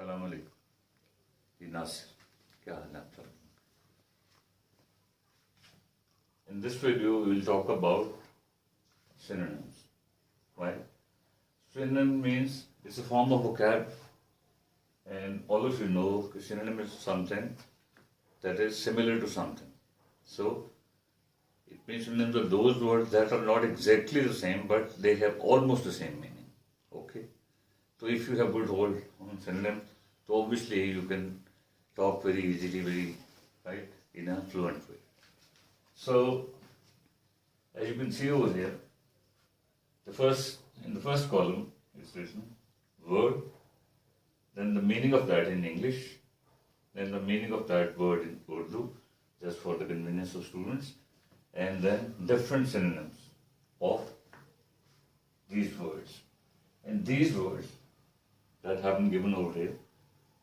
Assalamu alaikum. जी नासिर, क्या हाल है आप सब? In this video, we will talk about synonyms. Right? Synonym means it's a form of vocab, and all of you know that synonym is something that is similar to something. So, it means synonyms are those words that are not exactly the same, but they have almost the same meaning. Okay? So, if you have good hold on synonyms, so obviously you can talk very easily, right, in a fluent way. So, as you can see over here, in the first column, it's written word, then the meaning of that in English, then the meaning of that word in Urdu, just for the convenience of students, and then different synonyms of these words. And these words that have been given over here,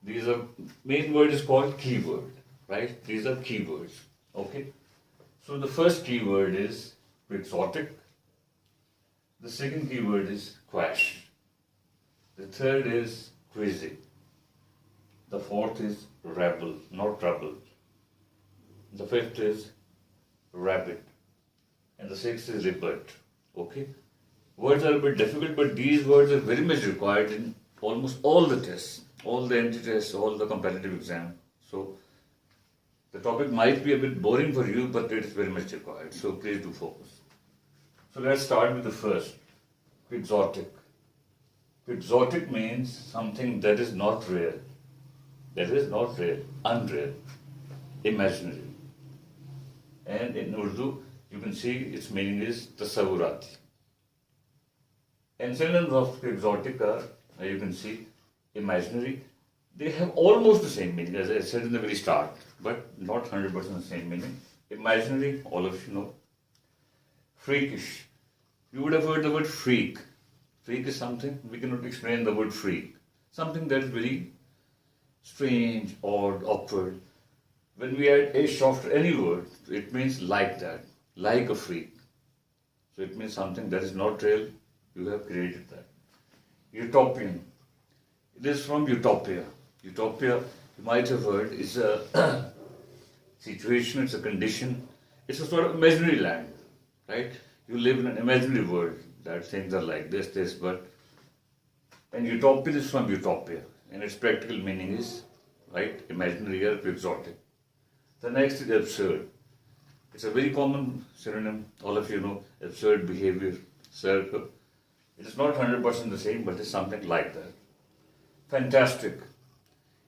these are, main word is called keyword, right? These are keywords, okay? So the first keyword is quixotic, the second keyword is quash, the third is queasy, the fourth is rebel, not trouble, the fifth is rabbit, and the sixth is rebut, okay? Words are a bit difficult, but these words are very much required in almost all the tests, all the entry tests, all the competitive exam. So the topic might be a bit boring for you, but it is very much required. So please do focus. So let's start with the first, quixotic. Quixotic means something that is not real. That is not real, unreal, imaginary. And in Urdu, you can see its meaning is tasawwurati. And synonyms of quixotic are, you can see, imaginary. They have almost the same meaning, as I said in the very start, but not 100% the same meaning. Imaginary, all of you know. Freakish. You would have heard the word freak. Freak is something, we cannot explain the word freak. Something that is very strange, odd, awkward. When we add ish after any word, it means like that, like a freak. So it means something that is not real, you have created that. Utopian. It is from utopia. Utopia, you might have heard, is a situation, it's a condition, it's a sort of imaginary land, right? You live in an imaginary world that things are like this, but. And utopian is from utopia, and its practical meaning is, right, imaginary or quixotic. The next is absurd. It's a very common synonym, all of you know, absurd behavior, circle. It is not 100% the same, but it's something like that. Fantastic.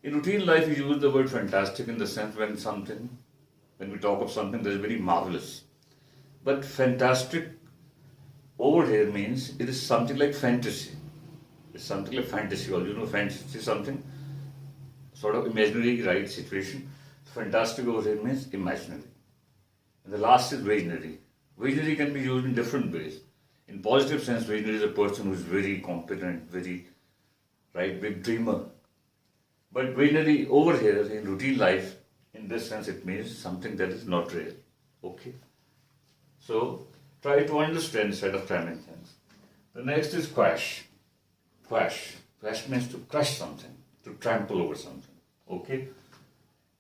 In routine life, we use the word fantastic in the sense when we talk of something that is very marvelous. But fantastic over here means it is something like fantasy. It's something like fantasy. All you know, fantasy is something sort of imaginary, right, situation. Fantastic over here means imaginary. And the last is visionary. Visionary can be used in different ways. In positive sense, visionary is a person who is very competent, very, right, big dreamer. But visionary over here in routine life, in this sense, it means something that is not real. Okay? So, try to understand instead of cramming things. The next is quash. Quash. Quash means to crush something, to trample over something. Okay?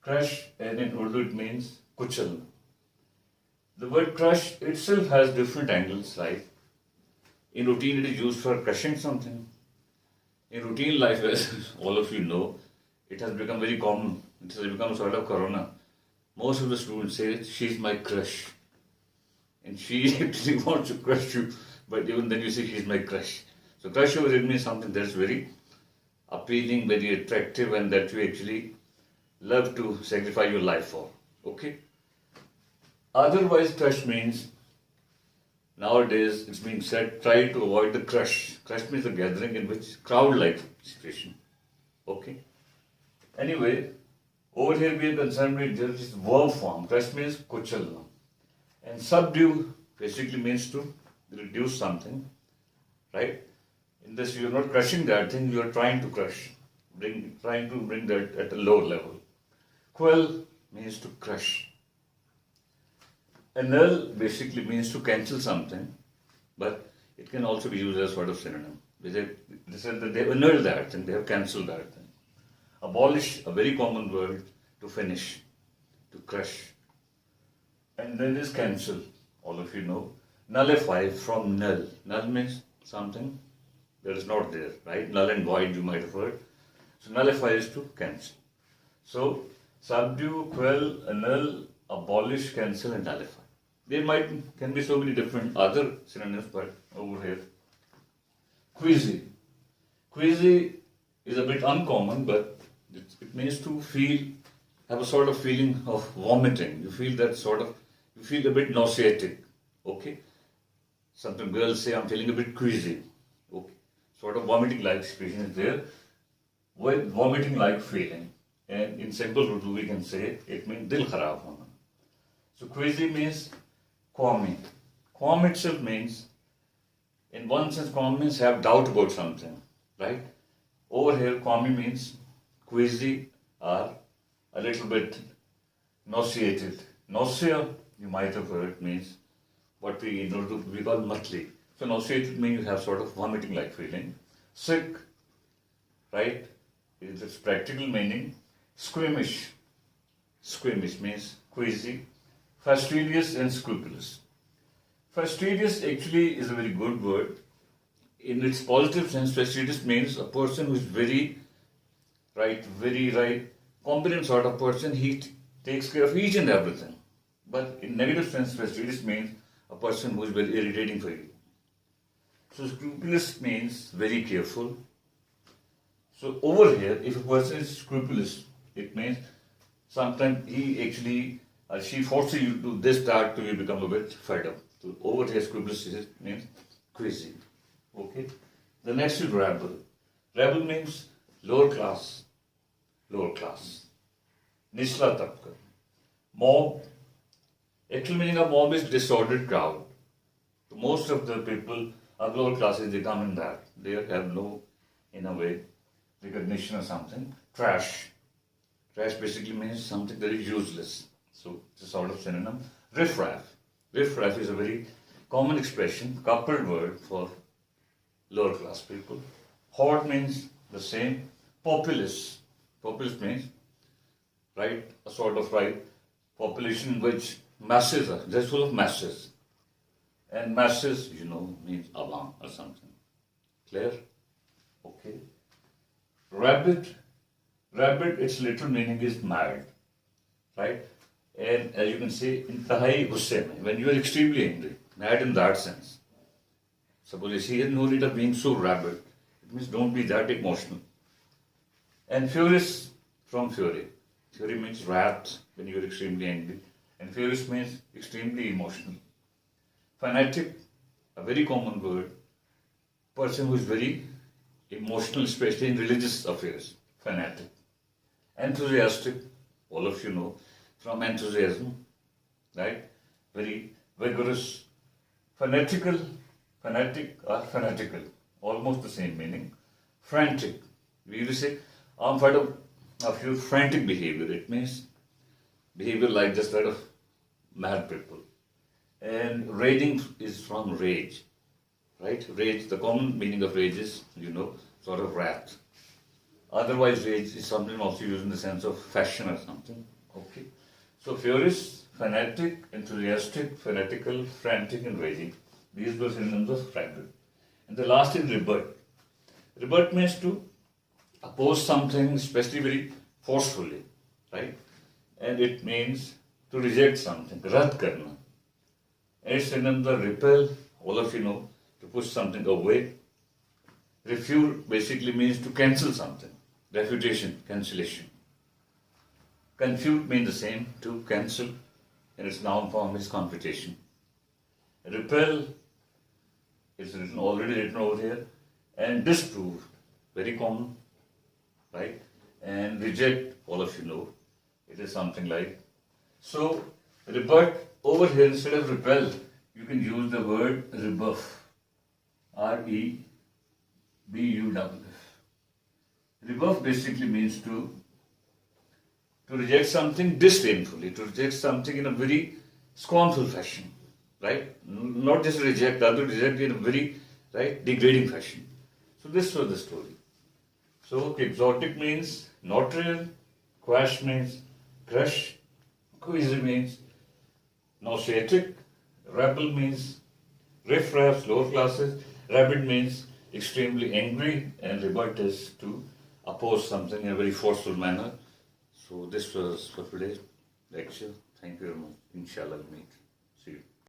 Crush, and in Urdu it means kuchal. The word crush itself has different angles, right? In routine, it is used for crushing something. In routine life, as all of you know, it has become very common. It has become sort of corona. Most of the students say, she's my crush. And she actually wants to crush you, but even then you say, she's my crush. So crush over it means something that's very appealing, very attractive, and that you actually love to sacrifice your life for. Okay? Otherwise, crush means, nowadays, it's being said, try to avoid the crush. Crush means a gathering in which crowd-like situation. Okay? Anyway, over here we are concerned with this verb form. Crush means kuchal. And subdue basically means to reduce something. Right? In this, you are not crushing that thing, you are trying to crush. Trying to bring that at a lower level. Quell means to crush. Annul basically means to cancel something, but it can also be used as sort of synonym. They said that they have annulled that thing, they have cancelled that thing. Abolish, a very common word, to finish, to crush. And then is cancel, all of you know. Nullify, from null. Null means something that is not there, right? Null and void you might have heard. So nullify is to cancel. So subdue, quell, annul, abolish, cancel and nullify. There can be so many different other synonyms, but over here. Queasy. Queasy is a bit uncommon, but it means to feel, have a sort of feeling of vomiting. You feel a bit nauseatic. Okay? Sometimes girls say, I'm feeling a bit queasy. Okay? Sort of vomiting like expression is there. With vomiting like feeling. And in simple Urdu we can say it means dil kharab hona. So queasy means qualmy. Qualm itself means, in one sense, qualm means have doubt about something, right? Over here, qualmy means queasy or a little bit nauseated. Nausea, you might have heard, means what we in Urdu we call matli. So nauseated means you have sort of vomiting like feeling. Sick, right? Is its practical meaning. Squeamish. Squeamish means queasy. Fastidious and scrupulous. Fastidious actually is a very good word. In its positive sense, fastidious means a person who is very competent sort of person. He takes care of each and everything. But in negative sense, fastidious means a person who is very irritating for you. So scrupulous means very careful. So over here, if a person is scrupulous, it means sometimes he actually she forces you to do this, that, till you become a bit fed up. So over here, scrupulous means queasy. Okay. The next is rebel. Rebel means lower class. Lower class. Nisla tabka. Mob. Actual meaning of mob is disordered crowd. So most of the people of lower classes, they come in that. They have no, in a way, recognition or something. Trash. Trash basically means something that is useless. So it's a sort of synonym. Riffraff. Riffraff is a very common expression, coupled word for lower class people. Horde means the same. Populace. Populace means, right, a sort of population in which masses are, just full of masses. And masses, means awam or something. Clear? Okay. Rabbit. Rabbit, its literal meaning is mad. Right? And as you can see, intahai gusse mein, when you are extremely angry, mad in that sense. Suppose you see, no need of being so rabid. It means don't be that emotional. And furious, from fury. Fury means wrath, when you are extremely angry. And furious means extremely emotional. Fanatic, a very common word. Person who is very emotional, especially in religious affairs. Fanatic. Enthusiastic, all of you know, from enthusiasm, right? Very vigorous. Fanatical, fanatic or fanatical, almost the same meaning. Frantic, we used to say, I'm fed up of your frantic behavior. It means behavior like just that of mad people. And raging is from rage, right? Rage, the common meaning of rage is, sort of wrath. Otherwise, rage is something also used in the sense of fashion or something. Okay. So, furious, fanatic, enthusiastic, fanatical, frantic, and raging. These were synonyms of rabid. And the last is rebut. Rebut means to oppose something, especially very forcefully, right? And it means to reject something, rad karna. And its synonyms are repel, all of you know, to push something away. Refute basically means to cancel something. Refutation, cancellation. Confute means the same, to cancel, and its noun form is confutation. Repel is already written over here, and disprove, very common, right? And reject, all of you know, it is something like. So, rebut, over here instead of repel, you can use the word rebuff, R-E-B-U-F-F. Rebuff basically means to reject something disdainfully, to reject something in a very scornful fashion, right? Not just reject, rather reject in a very, degrading fashion. So this was the story. So quixotic means not real, quash means crush, queasy means nauseatic, rebel means riff-raff, lower classes, rabid means extremely angry, and rebut is to oppose something in a very forceful manner. So this was for today's lecture. Thank you very much. Inshallah, we'll meet.